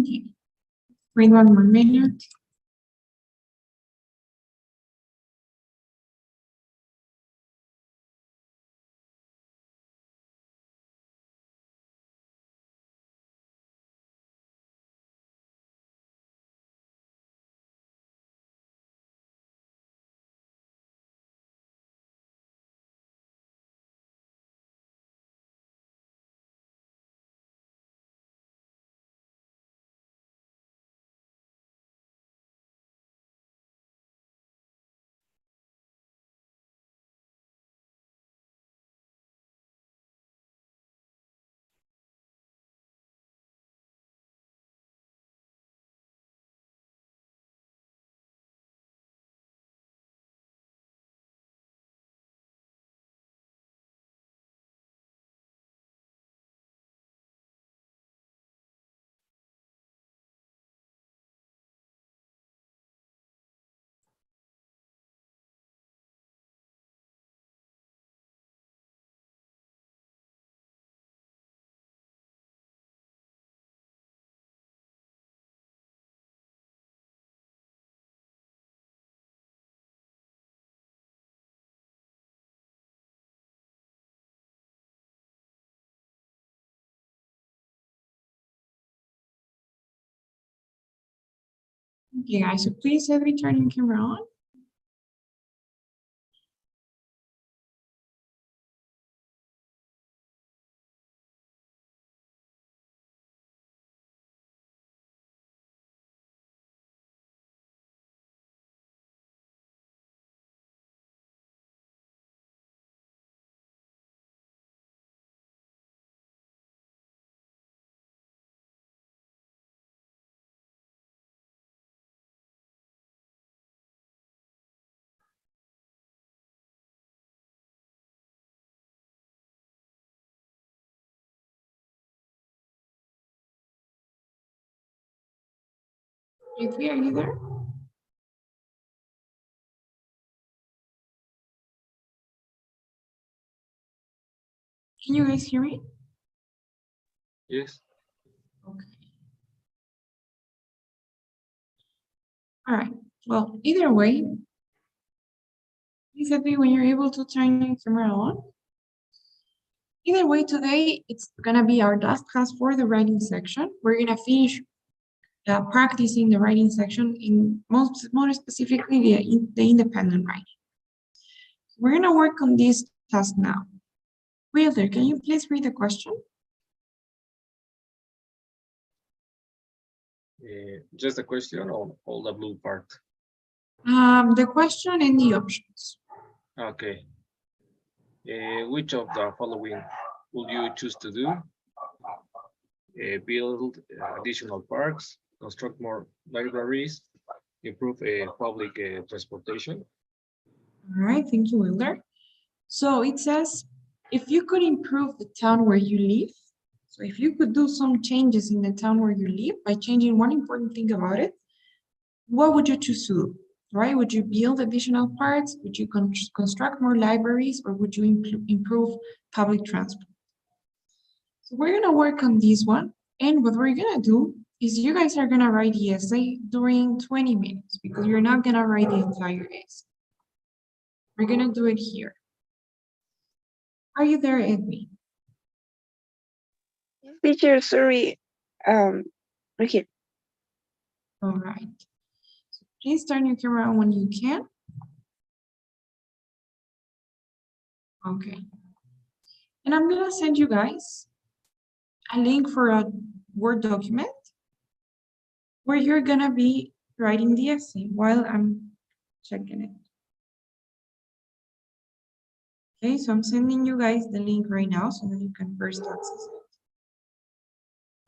Okay. Wait one more minute. Okay, guys, so please every turn your camera on. If we are you there? Can you guys hear me? Yes. Okay. All right. Well, either way, please let me when you're able to turn your camera on. Either way, today it's gonna be our last class for the writing section. We're gonna finish practicing the writing section in more specifically the independent writing. We're gonna work on this task now. Wilder, can you please read the question? Just a question on all the blue part. The question and the options. Okay. Which of the following would you choose to do? Build additional parks, construct more libraries, improve public transportation? All right, thank you, Wilder. So it says, if you could improve the town where you live, so if you could do some changes in the town where you live by changing one important thing about it, what would you choose to do? Right? Would you build additional parks? Would you construct more libraries, or would you improve public transport? So we're gonna work on this one, and what we're gonna do is you guys are gonna write the essay during 20 minutes because you're not gonna write the entire essay. We're gonna do it here. Are you there, Edwin? Teacher, sorry. Right here. All right. So please turn your camera on when you can. Okay. And I'm gonna send you guys a link for a Word document where you're gonna be writing the essay while I'm checking it. Okay, so I'm sending you guys the link right now so that you can first access it.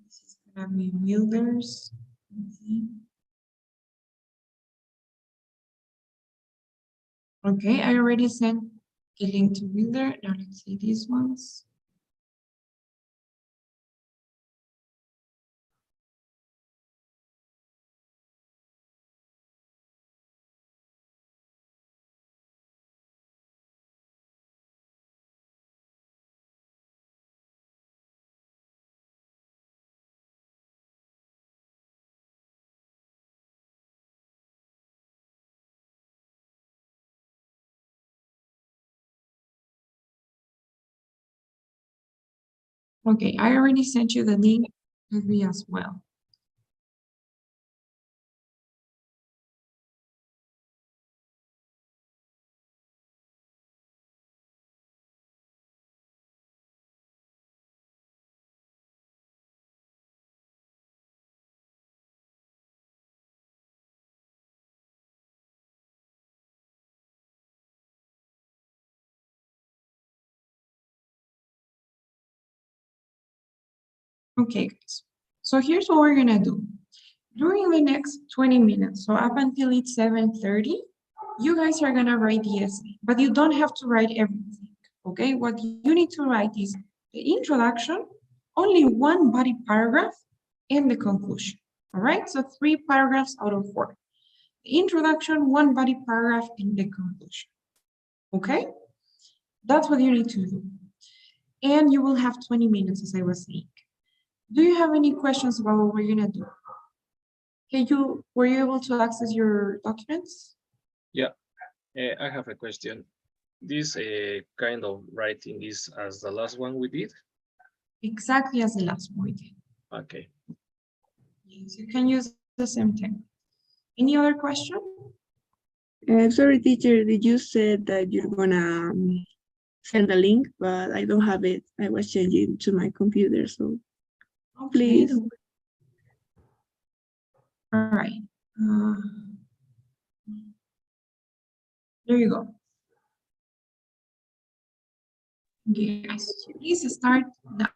This is gonna be Wilder's. Okay, I already sent the link to Wilder. Now let's see these ones. Okay, I already sent you the link, me as well. Okay, guys. So here's what we're gonna do. During the next 20 minutes, so up until it's 7:30, you guys are gonna write the essay, but you don't have to write everything, okay? What you need to write is the introduction, only one body paragraph, and the conclusion, all right? So 3 paragraphs out of 4. The introduction, one body paragraph, and the conclusion, okay? That's what you need to do. And you will have 20 minutes, as I was saying. Do you have any questions about what we're gonna do? Were you able to access your documents? Yeah, I have a question. This kind of writing is as the last one we did? Exactly as the last one we did. Okay. Yes, you can use the same thing. Any other question? Sorry, teacher, did you say that you're gonna send a link, but I don't have it. I was changing to my computer, so Okay. please. All right. There you go. Yes, please start now.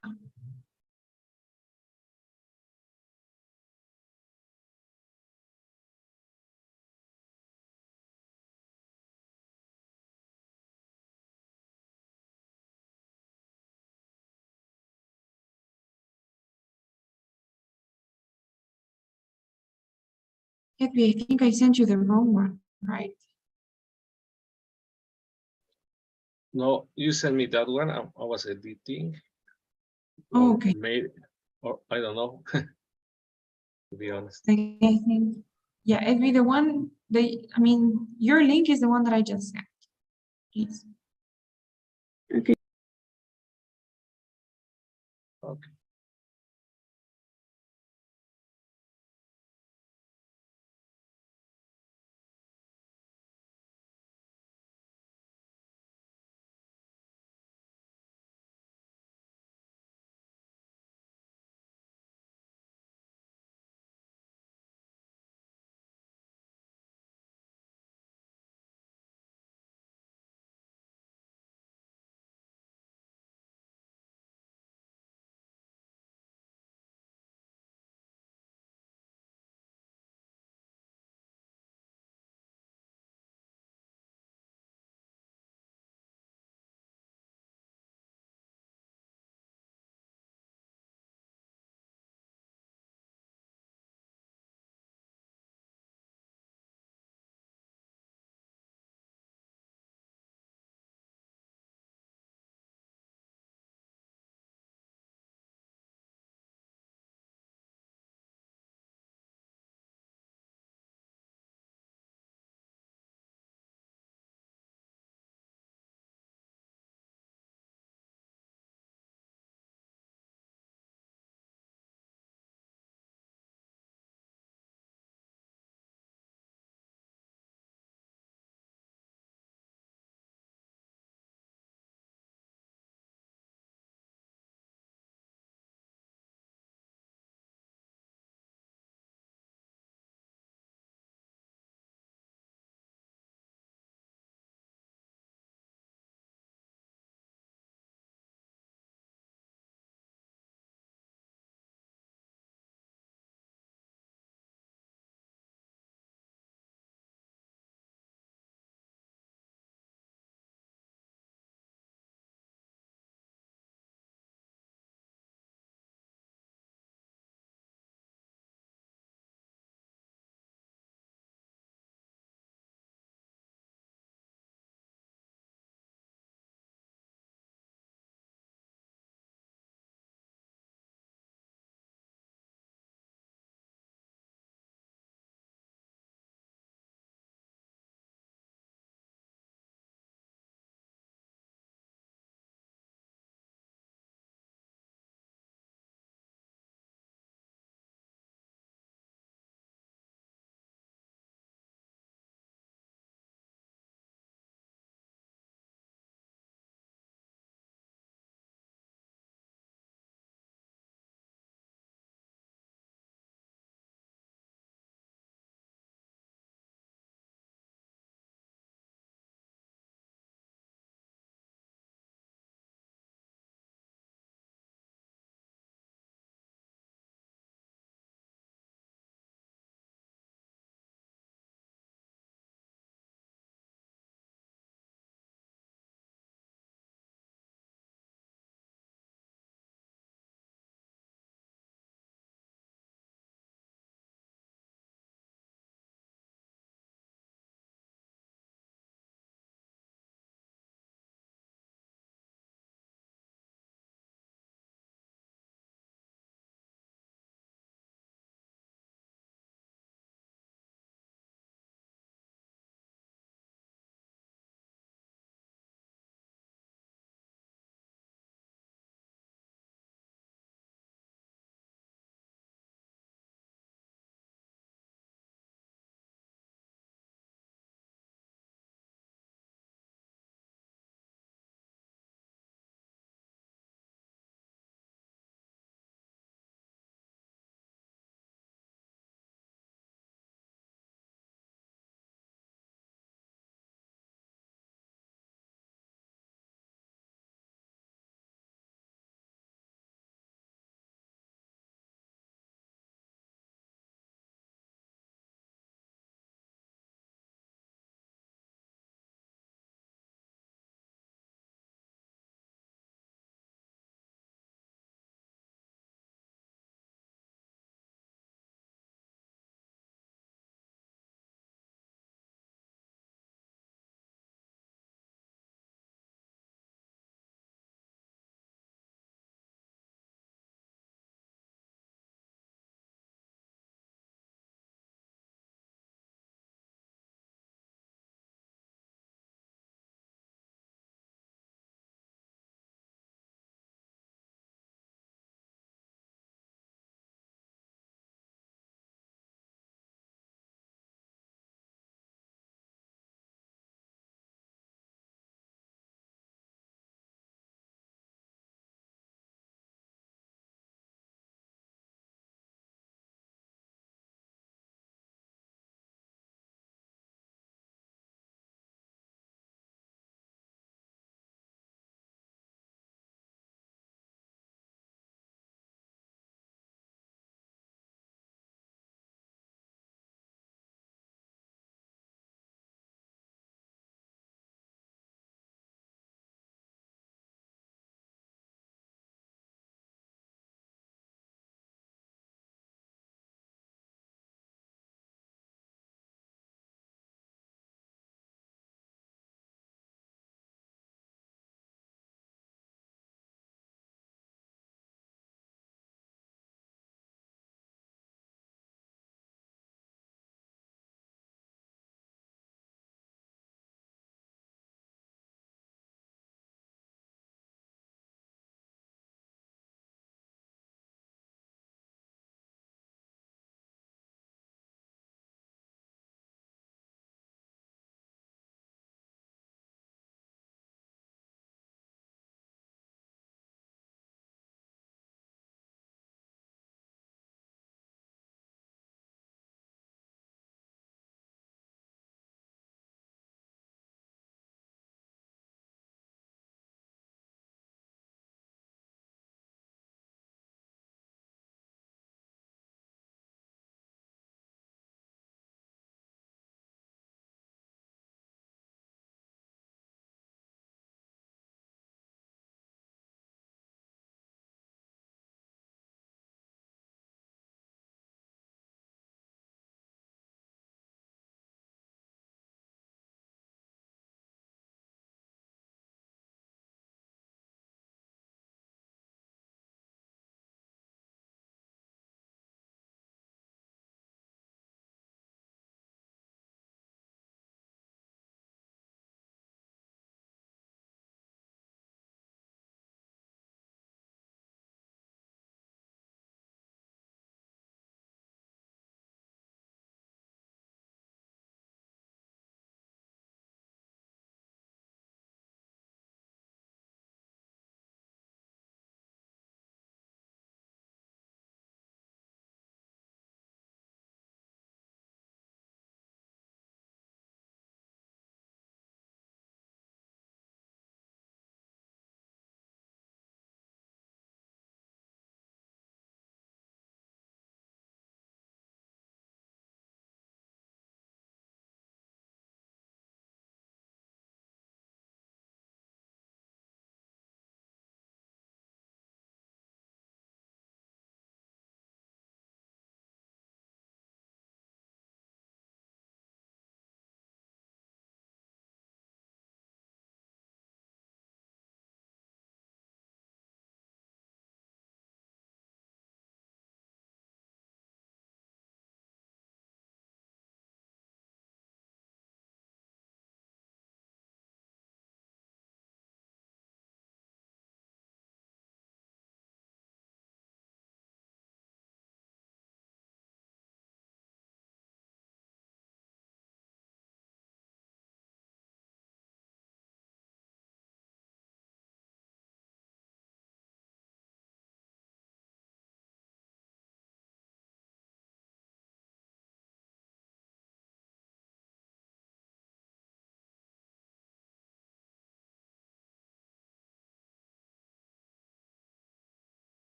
Hedwig, I think I sent you the wrong one, right? No, you sent me that one. I was editing. Oh, Or okay. Made, or I don't know, to be honest. I think, yeah, Hedwig, the one, I mean, your link is the one that I just sent. Please. Okay. Okay.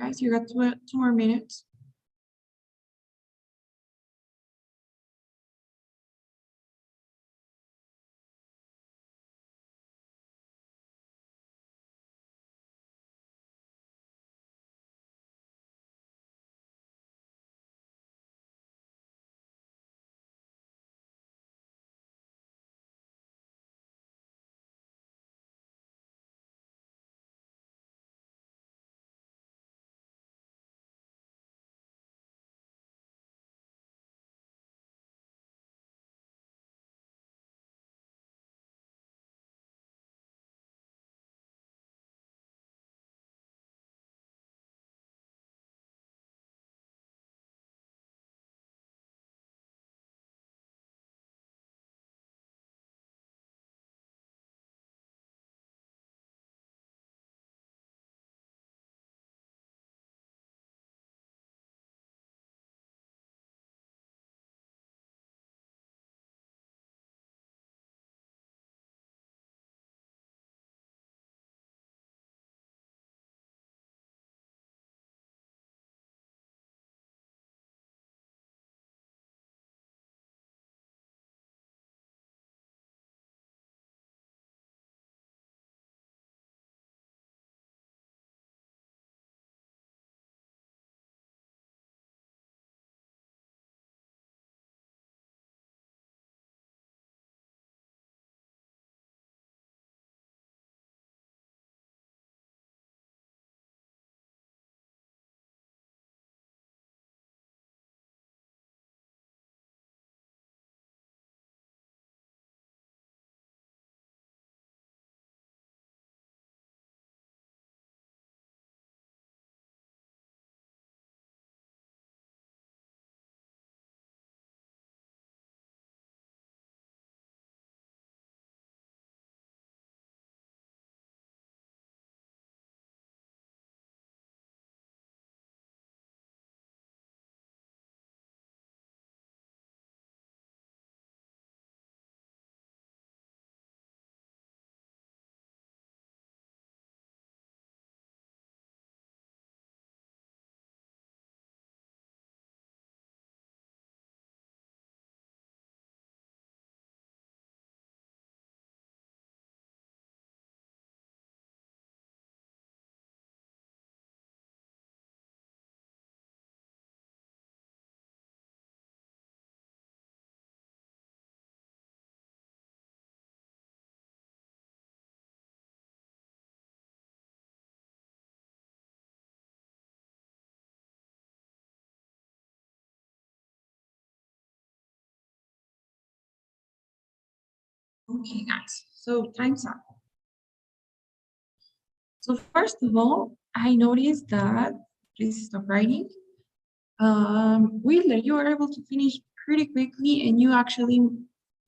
Guys, you got two more minutes. Okay, guys, so time's up. So first of all, I noticed that, please stop writing. Wheeler, you were able to finish pretty quickly and you actually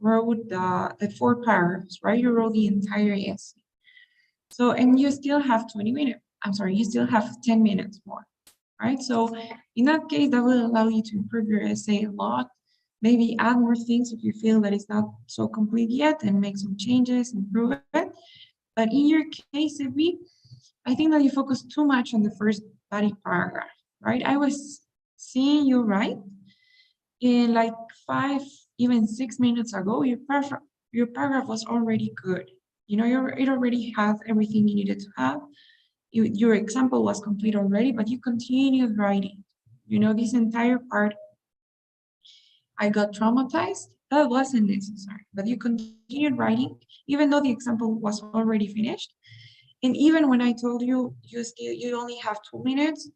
wrote the 4 paragraphs, right? You wrote the entire essay. So, and you still have 20 minutes. I'm sorry, you still have 10 minutes more, right? So in that case, that will allow you to improve your essay a lot. Maybe add more things if you feel that it's not so complete yet and make some changes, improve it. But in your case, Evie, I think that you focus too much on the first body paragraph, right? I was seeing you write in like 5, even 6 minutes ago, your paragraph was already good. You know, it already has everything you needed to have. Your example was complete already, but you continued writing. You know, this entire part, I got traumatized. That wasn't necessary, but you continued writing, even though the example was already finished. And even when I told you you only have 2 minutes,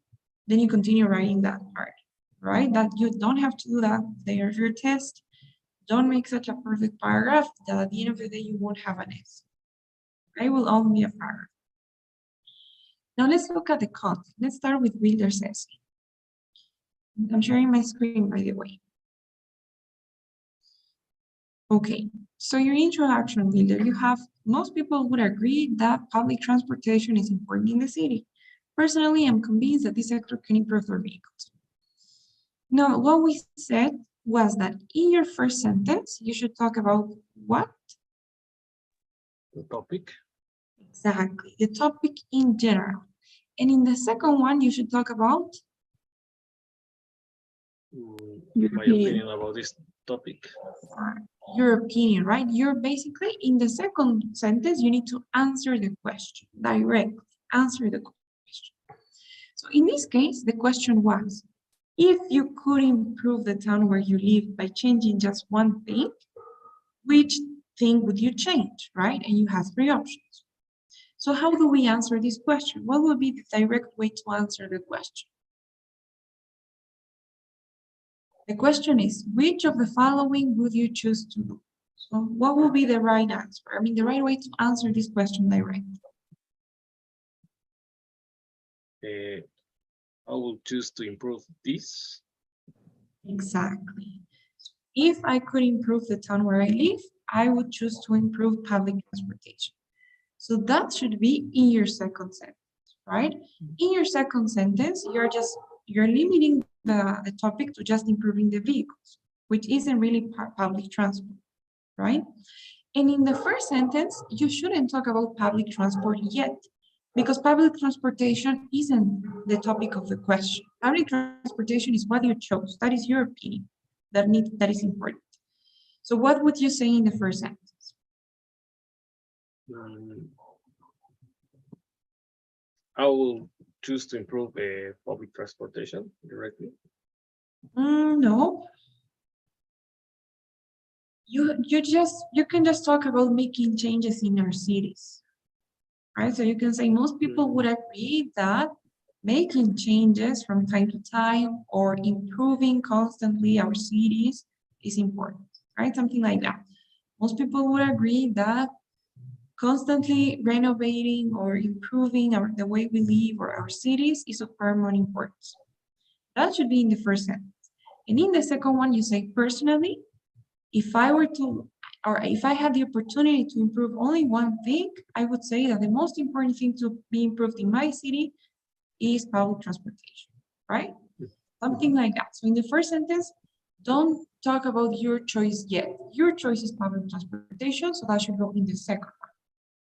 then you continue writing that part, right? That you don't have to do that. There's your test. Don't make such a perfect paragraph that at the end of the day you won't have an S. Right? It will only be a paragraph. Now let's look at the content. Let's start with Wheeler's essay. I'm sharing my screen, by the way. Okay, so your introduction, Wheeler, you have, most people would agree that public transportation is important in the city. Personally, I'm convinced that this sector can improve their vehicles. Now, what we said was that in your first sentence, you should talk about what? The topic. Exactly, the topic in general. And in the second one, you should talk about Your My opinion. opinion about this topic. your opinion, right? You're basically in the second sentence, you need to answer the question directly, answer the question. So in this case, the question was, if you could improve the town where you live by changing just one thing, which thing would you change, right? And you have three options. So how do we answer this question? What would be the direct way to answer the question? The question is, which of the following would you choose to do? So what will be the right answer? I mean, the right way to answer this question directly. I will choose to improve this. Exactly. If I could improve the town where I live, I would choose to improve public transportation. So that should be in your second sentence, right? In your second sentence, you're limiting the topic to just improving the vehicles, which isn't really public transport, right? And in the first sentence, you shouldn't talk about public transport yet, because public transportation isn't the topic of the question. Public transportation is what you chose. That is your opinion. That is important. So what would you say in the first sentence? I will choose to improve public transportation directly. No. You can just talk about making changes in our cities, right? So you can say most people would agree that making changes from time to time or improving constantly our cities is important, right? Something like that. Most people would agree that constantly renovating or improving the way we live or our cities is of paramount importance. That should be in the first sentence. And in the second one, you say, personally, if I were to, or if I had the opportunity to improve only one thing, I would say that the most important thing to be improved in my city is public transportation, right? Something like that. So in the first sentence, don't talk about your choice yet. Your choice is public transportation, so that should go in the second one.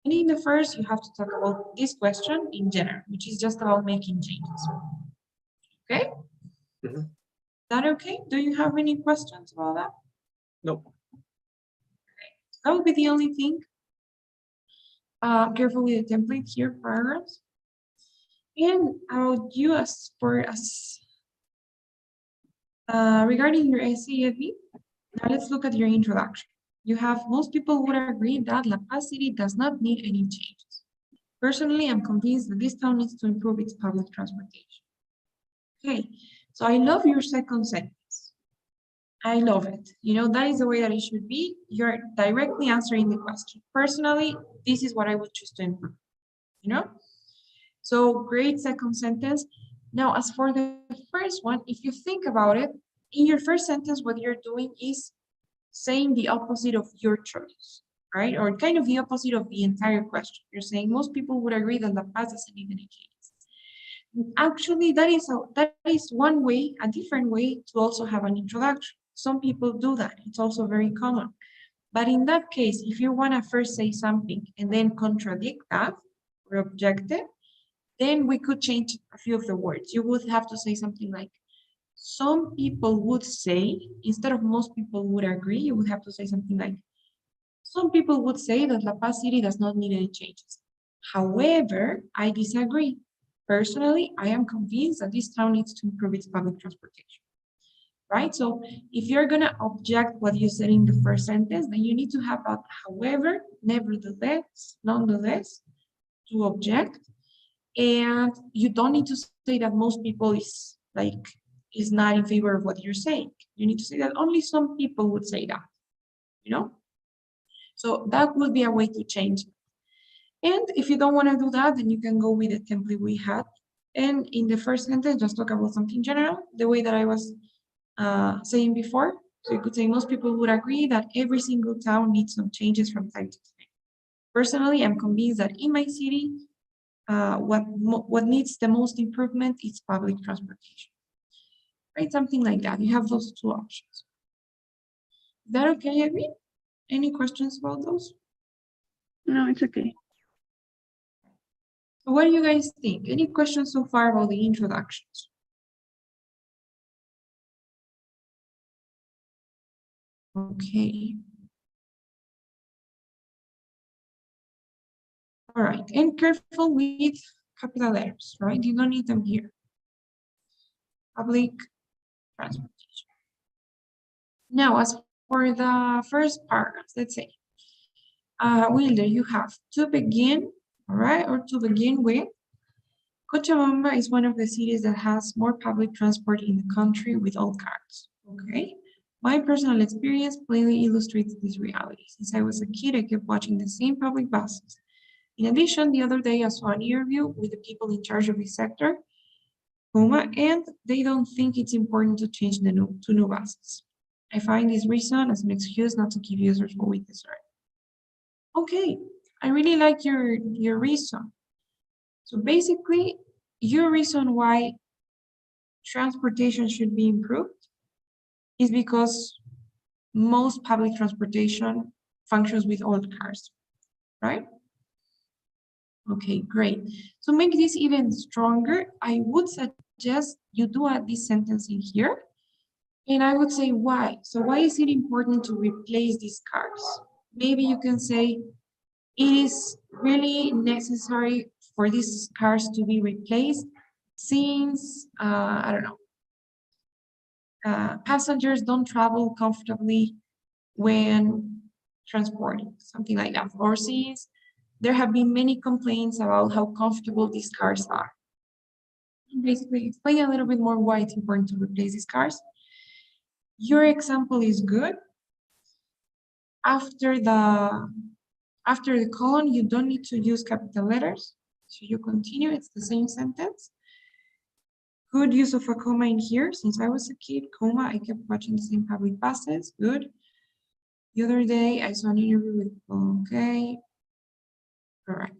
And in the first, you have to talk about this question in general, which is just about making changes. Okay? Mhm. That okay? Do you have any questions about that? No. That would be the only thing. Careful with the template here, paragraphs. And I'll you as for us regarding your SAFE, now let's look at your introduction. You have most people would agree that La Paz City does not need any changes. Personally, I'm convinced that this town needs to improve its public transportation. Okay, so I love your second sentence. I love it. You know, that is the way that it should be. You're directly answering the question. Personally, this is what I would choose to improve, you know? So great second sentence. Now, as for the first one, if you think about it, in your first sentence, what you're doing is saying the opposite of your choice, right? Or kind of the opposite of the entire question. You're saying most people would agree that La Paz doesn't need any changes. Actually, that is one way, a different way to also have an introduction. Some people do that. It's also very common. But in that case, if you want to first say something and then contradict that or object it, then we could change a few of the words. You would have to say something like, some people would say, instead of most people would agree, you would have to say something like, some people would say that La Paz City does not need any changes. However, I disagree. Personally, I am convinced that this town needs to improve its public transportation. Right? So if you're gonna object what you said in the first sentence, then you need to have a however, nevertheless, nonetheless, to object. And you don't need to say that most people is not in favor of what you're saying. You need to say that only some people would say that, you know? So that would be a way to change. And if you don't want to do that, then you can go with the template we had. And in the first sentence, just talk about something general, the way that I was saying before. So you could say most people would agree that every single town needs some changes from time to time. Personally, I'm convinced that in my city, what needs the most improvement is public transportation. Right, something like that. You have those two options. Is that okay, Irene? Any questions about those? No, it's okay. So what do you guys think? Any questions so far about the introductions? Okay. All right, and careful with capital letters, right? You don't need them here. Public transportation. Now, as for the first paragraph, let's say, Wilder, you have to begin, all right, or to begin with, Cochabamba is one of the cities that has more public transport in the country with all cars, okay? My personal experience plainly illustrates this reality. Since I was a kid, I kept watching the same public buses. In addition, the other day I saw an interview with the people in charge of this sector, and they don't think it's important to change to new buses. I find this reason as an excuse not to give users what we deserve. Okay, I really like your reason. So basically, your reason why transportation should be improved is because most public transportation functions with old cars, right? Okay, great. So make this even stronger, I would suggest you do add this sentence in here. And I would say why. So why is it important to replace these cars? Maybe you can say it is really necessary for these cars to be replaced since, I don't know, passengers don't travel comfortably when transporting, something like that. Or since there have been many complaints about how comfortable these cars are. Basically, explain a little bit more why it's important to replace these cars. Your example is good. After the colon, you don't need to use capital letters. So you continue, it's the same sentence. Good use of a comma in here. Since I was a kid, comma, I kept watching the same public buses. Good. The other day, I saw an interview with, okay. All right.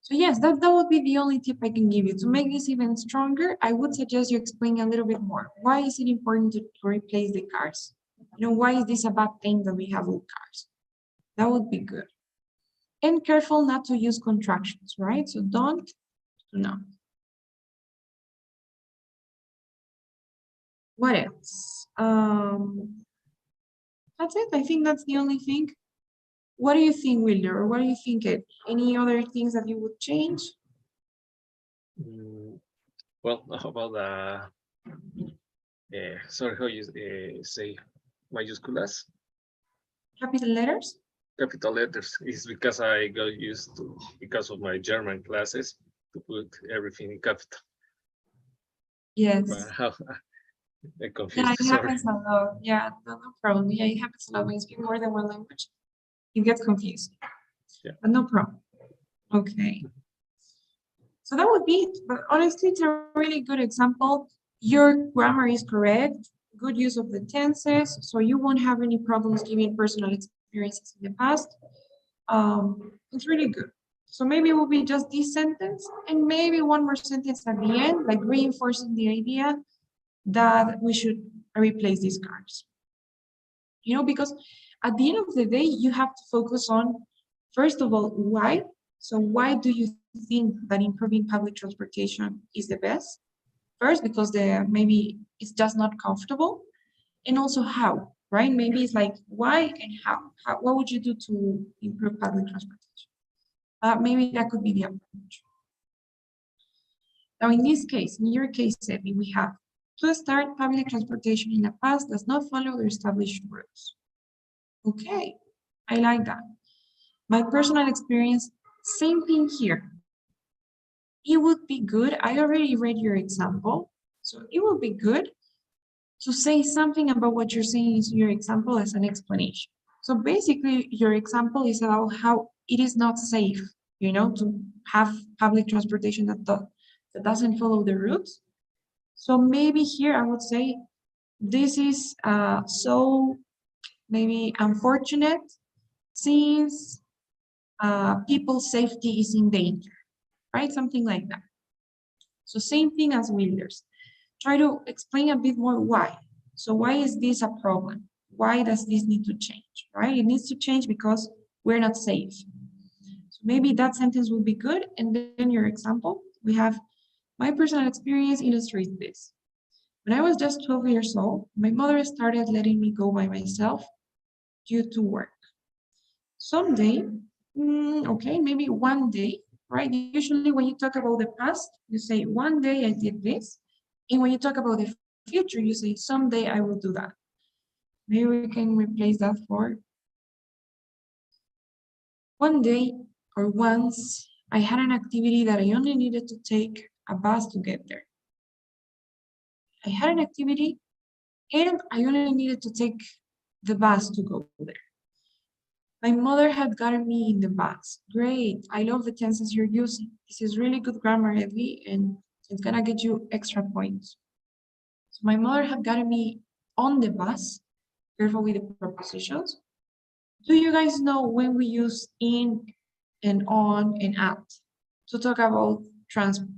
So yes, that would be the only tip I can give you. To make this even stronger, I would suggest you explain a little bit more. Why is it important to replace the cars? You know, why is this a bad thing that we have old cars? That would be good. And careful not to use contractions, right? So don't, do not. What else? That's it. I think that's the only thing. What do you think, Wilder? Or what do you think, Ed? Any other things that you would change? Well, about sorry, how you say mayúsculas? Capital letters? Capital letters is because I got used to, because of my German classes, to put everything in capital. Yes. But how I Yeah, confused, it sorry. happens a lot. Yeah, no problem. Yeah, it happens a lot when you speak more than one language. You get confused. Yeah. But no problem. Okay. So that would be it. But honestly, it's a really good example. Your grammar is correct. Good use of the tenses. So you won't have any problems giving personal experiences in the past. It's really good. So maybe it will be just this sentence and maybe one more sentence at the end, like reinforcing the idea that we should replace these cars. You know, because at the end of the day, you have to focus on, first of all, why. So why do you think that improving public transportation is the best? First, because maybe it's just not comfortable, and also how, right? Maybe it's like why and how. What would you do to improve public transportation? Maybe that could be the approach. Now, in this case, in your case, Evi, we have to start public transportation in the past does not follow the established rules. Okay, I like that. My personal experience, same thing here. It would be good, I already read your example, so it would be good to say something about what you're saying in your example as an explanation. So basically, your example is about how it is not safe, you know, to have public transportation that doesn't follow the routes. So maybe here I would say this is so maybe unfortunate since people's safety is in danger, right? Something like that. So same thing as Wilders. Try to explain a bit more why. So why is this a problem? Why does this need to change, right? It needs to change because we're not safe. So maybe that sentence will be good. And then your example, we have my personal experience illustrates this. When I was just 12 years old, my mother started letting me go by myself due to work. Someday, okay, maybe one day, right? Usually when you talk about the past, you say, one day I did this. And when you talk about the future, you say, someday I will do that. Maybe we can replace that for one day or once I had an activity that I only needed to take a bus to get there. I had an activity and I only needed to take the bus to go there. My mother had gotten me in the bus. Great. I love the tenses you're using. This is really good grammar, Evie, and it's gonna get you extra points. So my mother had gotten me on the bus. Careful with the prepositions. Do you guys know when we use in and on and at to talk about transport?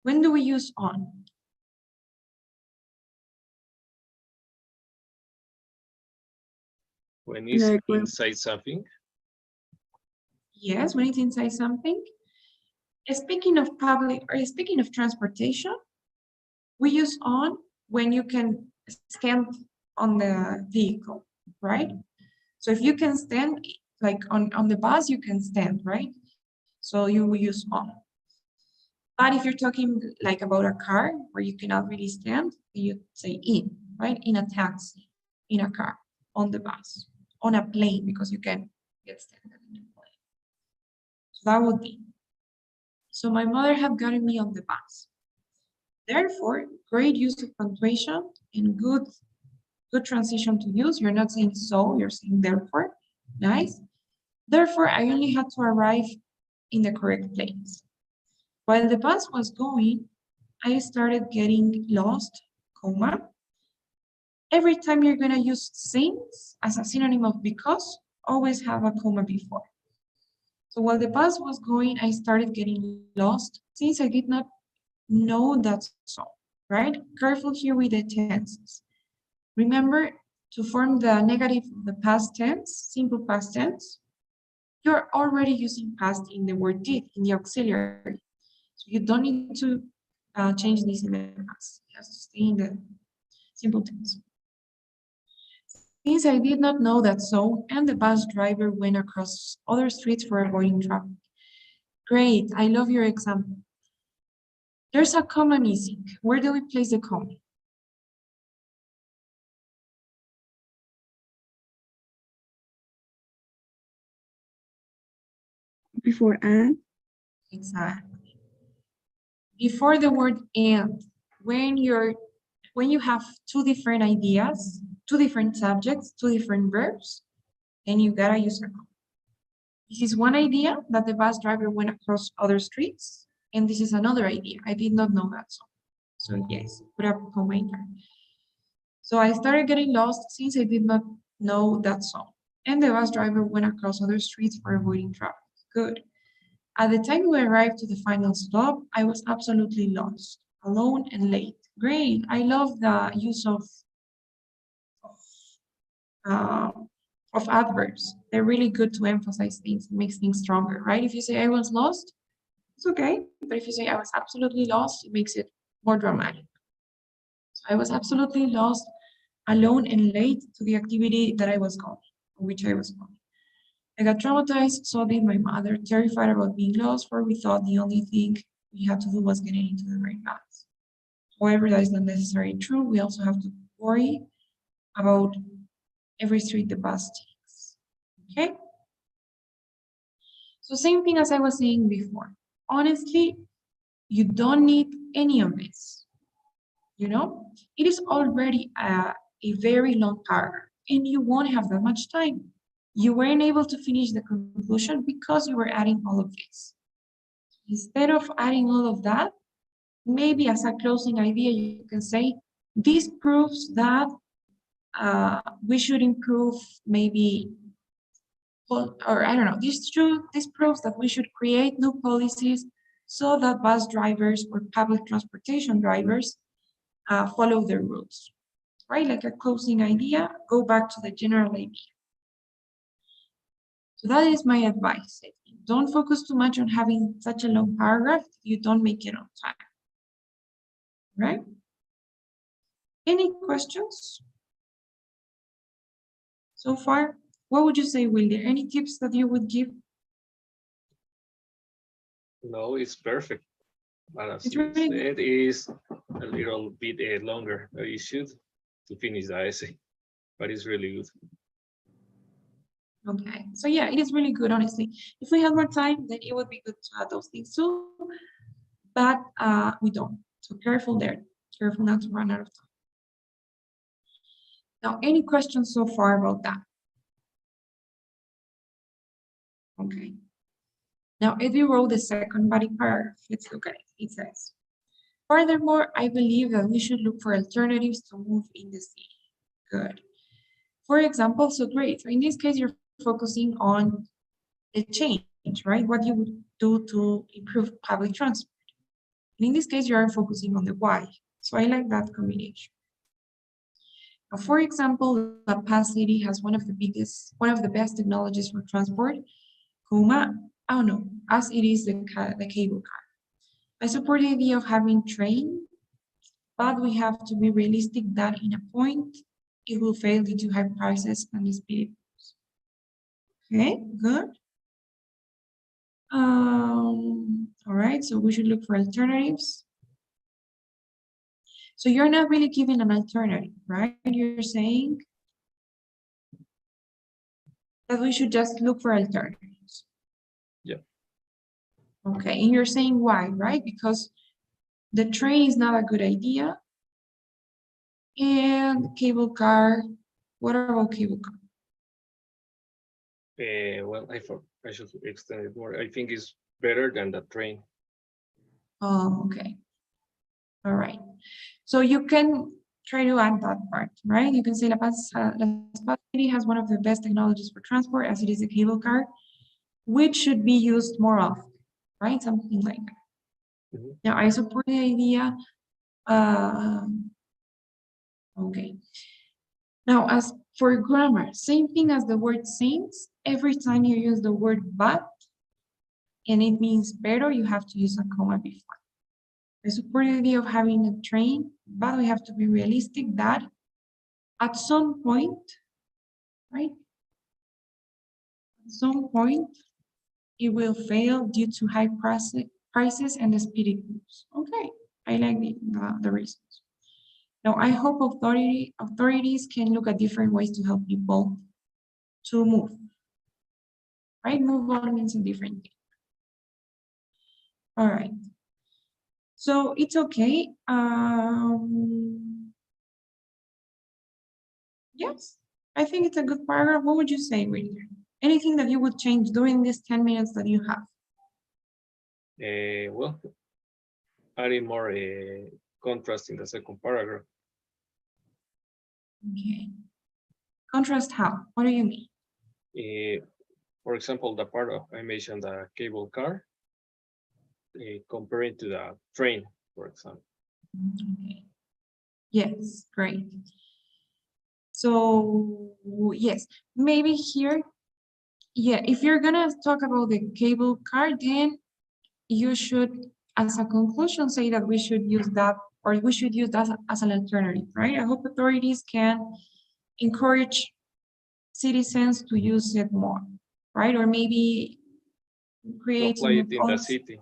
When do we use on? When it's Like when inside something, Yes, when it's inside something. Speaking of public or speaking of transportation, we use on when you can stand on the vehicle, right? So if you can stand, like on the bus, you can stand, right? So you will use on. But if you're talking like about a car where you cannot really stand, you say in, right? In a taxi, in a car, on the bus, on a plane, because you can get standing in a plane. So that would be. So my mother had gotten me on the bus. Therefore, great use of punctuation and good transition to use. You're not saying so, you're saying therefore. Nice. Therefore, I only had to arrive in the correct place. While the bus was going, I started getting lost, comma. Every time you're gonna use since as a synonym of because, always have a comma before. So while the bus was going, I started getting lost since I did not know that so, right? Careful here with the tenses. Remember to form the negative of the past tense, simple past tense. You're already using past in the word did, in the auxiliary. So you don't need to change this in the past. It has to stay in the simple tense. Since I did not know that so, and the bus driver went across other streets for avoiding traffic. Great, I love your example. There's a comma missing. Where do we place the comma? before and Exactly. Before the word and, when you have two different ideas, two different subjects, two different verbs, then you gotta use a comma. This is one idea that the bus driver went across other streets, and this is another idea. I did not know that so. So yes, put a comma in there. So I started getting lost since I did not know that song. And the bus driver went across other streets for avoiding traffic. Good. At the time we arrived to the final stop, I was absolutely lost, alone and late. Great. I love the use uh, of adverbs. They're really good to emphasize things, makes things stronger, right? If you say I was lost, it's okay. But if you say I was absolutely lost, it makes it more dramatic. So I was absolutely lost, alone and late to the activity that I was going, which I was going. I got traumatized, so did my mother, terrified about being lost, for we thought the only thing we had to do was getting into the right path. However, that is not necessarily true. We also have to worry about every street the bus takes. Okay? So same thing as I was saying before. Honestly, you don't need any of this. You know, it is already a very long paragraph, and you won't have that much time. You weren't able to finish the conclusion because you were adding all of this. Instead of adding all of that, maybe as a closing idea, you can say, this proves that we should improve maybe, well, or I don't know, this proves that we should create new policies so that bus drivers or public transportation drivers follow the rules, right? Like a closing idea, go back to the general idea. So that is my advice. Don't focus too much on having such a long paragraph. You don't make it on time. Right? Any questions so far? What would you say, Wilder? Any tips that you would give? No, it's perfect. But as It's you really good. said, it is a little bit longer. You should to finish the essay, but it's really good. Okay, so yeah, it is really good, honestly. If we had more time, then it would be good to add those things too, but we don't. So careful there. Careful not to run out of time. Now, any questions so far about that? Okay. Now, if you roll the second body paragraph, let's look at it. It says, furthermore, I believe that we should look for alternatives to move in the city. Good. For example, so great. So in this case, you're focusing on the change, right? What you would do to improve public transport. And in this case, you are focusing on the why. So I like that combination. Now, for example, La Paz City has one of the best technologies for transport, I don't know, as it is the cable car. I support the idea of having train, but we have to be realistic that in a point, it will fail due to high prices and the speed. Okay, good. All right, so we should look for alternatives. So you're not really giving an alternative, right? You're saying that we should just look for alternatives. Yeah. Okay, and you're saying why, right? Because the train is not a good idea. And cable car, what about cable car? Well, I should extend it more. I think it's better than the train. Oh, okay. All right. So you can try to add that part, right? You can say La Paz City has one of the best technologies for transport as it is a cable car, which should be used more often, right? Something like that. Mhm. Now, I support the idea. Okay. Now, as for grammar, same thing as the word since. Every time you use the word but, and it means better, you have to use a comma before. I support the idea of having a train, but we have to be realistic that at some point, right? At some point, it will fail due to high prices and the speed it moves. Okay, I like the reasons. Now, I hope authorities can look at different ways to help people to move, right? Move on means a different thing. All right. So it's okay. Yes, I think it's a good paragraph. What would you say, William? Anything that you would change during these 10 minutes that you have? Well, adding more contrast in the second paragraph. Okay. Contrast how? What do you mean? For example, the part of I mentioned the cable car, comparing to the train, for example. Okay. Yes, great. So yes, maybe here, yeah, if you're gonna talk about the cable car, then you should, as a conclusion, say that we should use that, or we should use that as an alternative, right? I hope authorities can encourage citizens to use it more, right? Or maybe To create apply some it in the policy. city.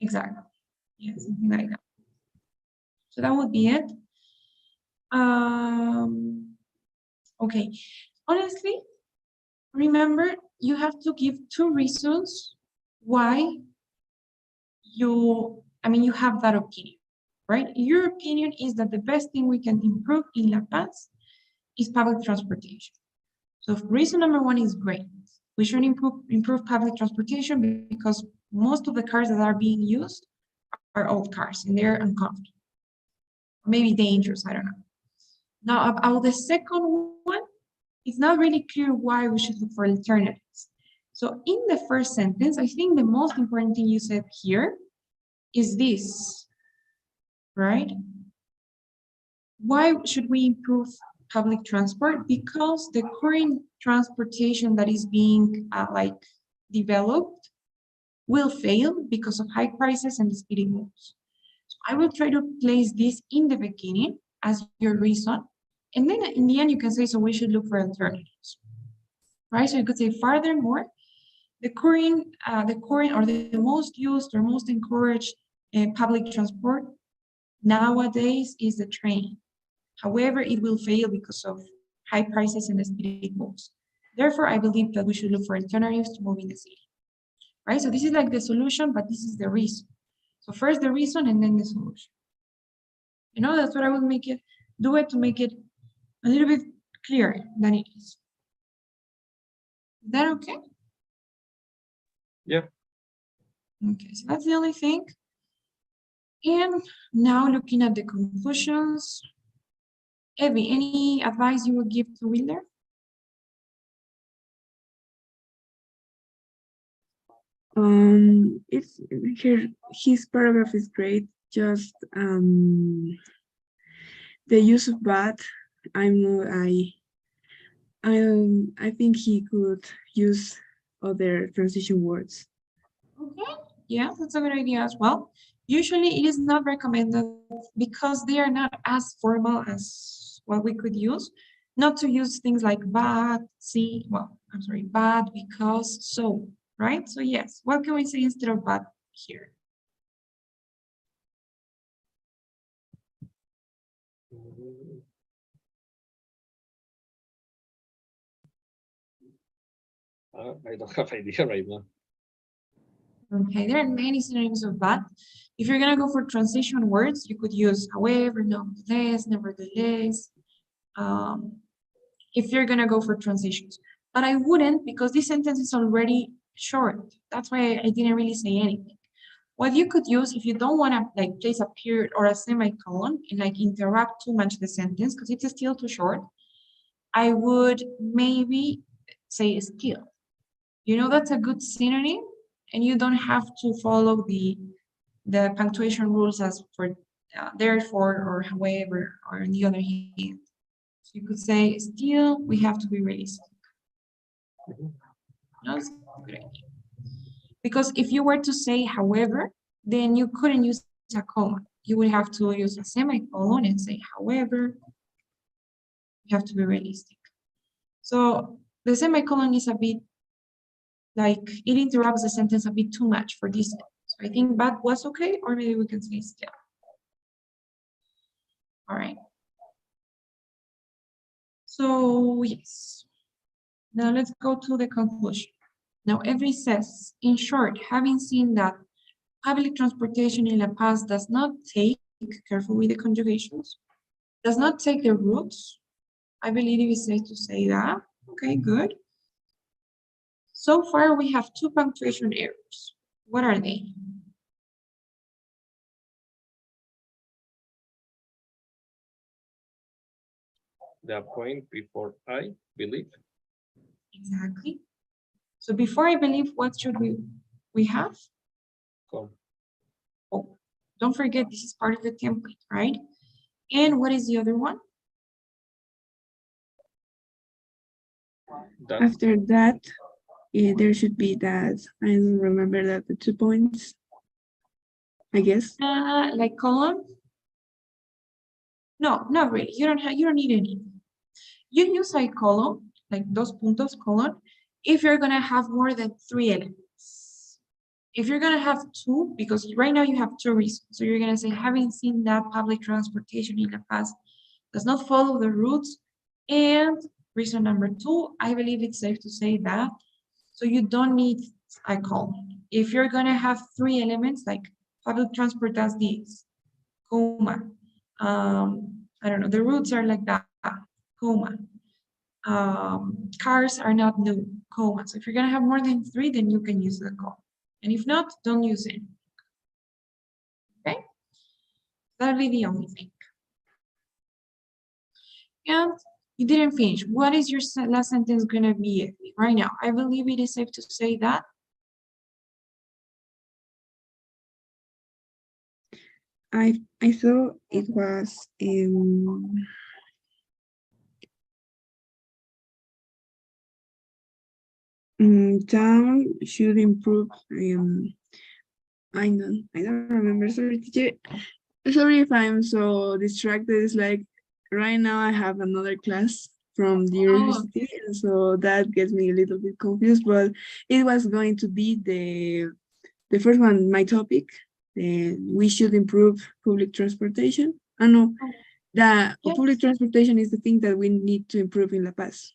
Exactly. Yeah, something like that. So that would be it. Okay. Honestly, remember, you have to give 2 reasons why you have that opinion, right? Your opinion is that the best thing we can improve in La Paz is public transportation. So reason number 1 is great. We should improve public transportation because most of the cars that are being used are old cars and they're uncomfortable. Maybe dangerous, I don't know. Now about the second one, it's not really clear why we should look for alternatives. So in the first sentence, I think the most important thing you said here is this, right? Why should we improve public transport? Because the current transportation that is being like developed will fail because of high prices and the speed it moves. So I will try to place this in the beginning as your reason. And then in the end, you can say, so we should look for alternatives, right? So you could say furthermore, the current or the most used or most encouraged public transport nowadays is the train. However, it will fail because of high prices and the speed it moves. Therefore, I believe that we should look for alternatives to move in the city, right? So this is like the solution, but this is the reason. So first the reason and then the solution. You know, that's what I will do it to make it a little bit clearer than it is. Is that okay? Yeah. Okay, so that's the only thing. And now looking at the conclusions, Evie, any advice you would give to Wheeler? It's here. His paragraph is great. Just the use of but. I think he could use other transition words. Okay, yeah, that's a good idea as well. Usually it is not recommended because they are not as formal as what we could use, not to use things like but, see, well, I'm sorry, but, because, so, right? So yes, what can we say instead of but here? I don't have idea right now. Okay, there are many synonyms of but. If you're gonna go for transition words, you could use however, nonetheless, nevertheless. If you're gonna go for transitions, but I wouldn't because this sentence is already short. That's why I didn't really say anything. What you could use if you don't want to like place a period or a semicolon and like interrupt too much the sentence because it's still too short, I would maybe say still. You know, that's a good synonym and you don't have to follow the punctuation rules as for therefore or however or on the other hand. So you could say still we have to be realistic. That's a good idea. Because if you were to say however, then you couldn't use a comma. You would have to use a semicolon and say however, you have to be realistic. So the semicolon is a bit like it interrupts the sentence a bit too much for this sentence. So I think but was okay, or maybe we can say still. All right. So yes. Now let's go to the conclusion. Now Every says, in short, having seen that public transportation in La Paz does not take, careful with the conjugations, does not take the routes. I believe it is safe to say that. Okay, good. So far we have two punctuation errors. What are they? The point before I believe. Exactly. So before I believe, what should we have? Come. Oh, don't forget this is part of the template, right? And what is the other one? That. After that, there should be that. I don't remember that the 2 points. I guess. Like column? No, not really. You don't need any. You use a column, like dos puntos column, if you're gonna have more than 3 elements. If you're gonna have 2, because right now you have 2 reasons. So you're gonna say, having seen that public transportation in the past does not follow the routes. And reason number 2, I believe it's safe to say that. So you don't need a column. If you're gonna have 3 elements, like public transport does this, comma. I don't know, the routes are like that, comma. Cars are not new, comma. So if you're gonna have more than 3, then you can use the comma. And if not, don't use it. Okay? That'll be the only thing. And you didn't finish. What is your last sentence gonna be right now? I believe it is safe to say that. I thought it was town should improve. I don't remember. Sorry, teacher. Sorry if I'm so distracted. It's like right now I have another class from the Oh, university, and so that gets me a little bit confused. But it was going to be the first one, my topic. We should improve public transportation. I know that public yes. transportation is the thing that we need to improve in La Paz.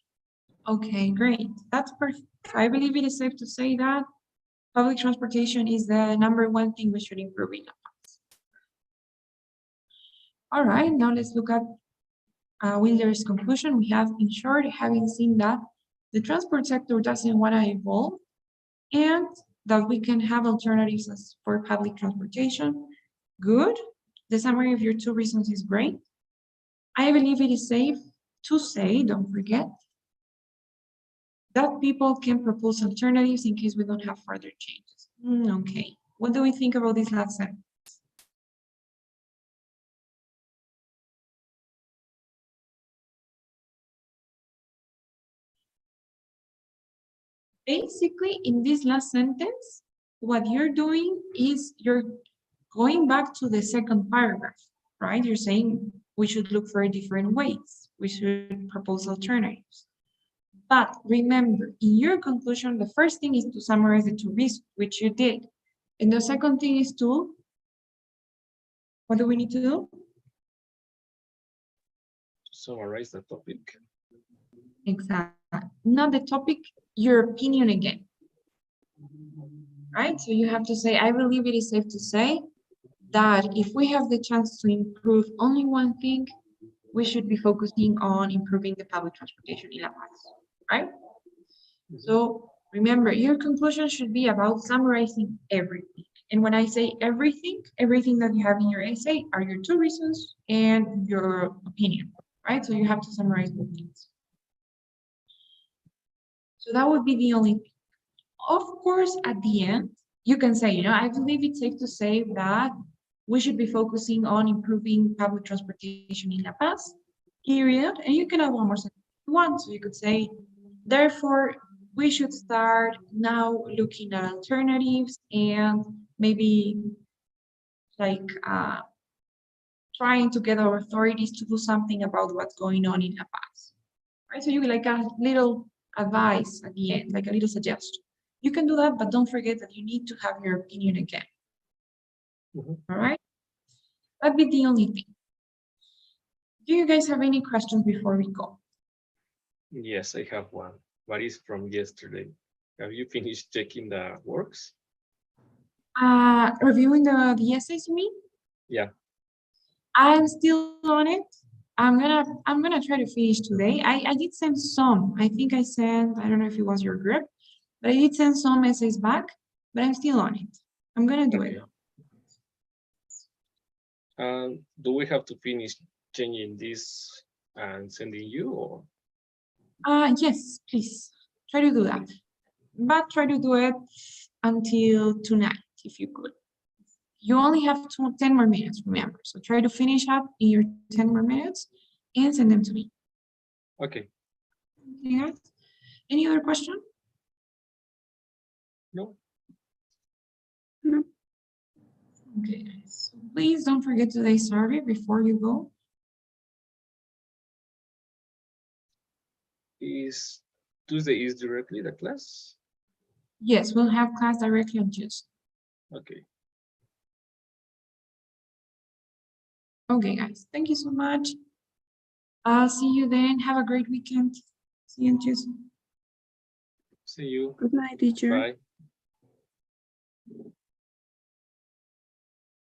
Okay, great. That's perfect. I believe it is safe to say that public transportation is the #1 thing we should improve in. All right, now let's look at Wilder's conclusion. We have, in short, having seen that the transport sector doesn't want to evolve and that we can have alternatives for public transportation. Good. The summary of your 2 reasons is great. I believe it is safe to say, don't forget, that people can propose alternatives in case we don't have further changes. Okay. What do we think about this last sentence? Basically, in this last sentence, what you're doing is you're going back to the second paragraph, right? You're saying we should look for different ways. We should propose alternatives. But remember, in your conclusion, the first thing is to summarize the 2 reasons, which you did. And the second thing is to, what do we need to do? Summarize the topic. Exactly. Not the topic, your opinion again. Right? So you have to say, I believe it is safe to say that if we have the chance to improve only one thing, we should be focusing on improving the public transportation in La Paz, right? So remember, your conclusion should be about summarizing everything. And when I say everything, everything that you have in your essay are your 2 reasons and your opinion, right? So you have to summarize both things. So that would be the only thing. Of course, at the end, you can say, I believe it's safe to say that we should be focusing on improving public transportation in La Paz, period. And you can add one more sentence if you want. So you could say, therefore, we should start now looking at alternatives and maybe like trying to get our authorities to do something about what's going on in La Paz. Right? So you like a little advice at the end, like a little suggestion. You can do that, but don't forget that you need to have your opinion again. All right? That'd be the only thing. Do you guys have any questions before we go? Yes, I have one, but it's from yesterday. Have you finished checking the works? Reviewing the essays, you mean? Yeah. I'm still on it. I'm gonna try to finish today. I did send some. I think I sent, I don't know if it was your group, but I did send some essays back, but I'm still on it. I'm gonna do it. Do we have to finish changing this and sending you, or? Yes, please try to do that, but try to do it until tonight if you could. You only have 10 more minutes, remember. So try to finish up in your 10 more minutes and send them to me. Okay. Okay, guys? Any other question? No. No. Okay, guys. So please don't forget today's survey before you go. Is Tuesday is directly the class? Yes, we'll have class directly on Tuesday. Okay. Okay, guys. Thank you so much. I'll see you then. Have a great weekend. See you on Tuesday. See you. Good night, teacher. Bye.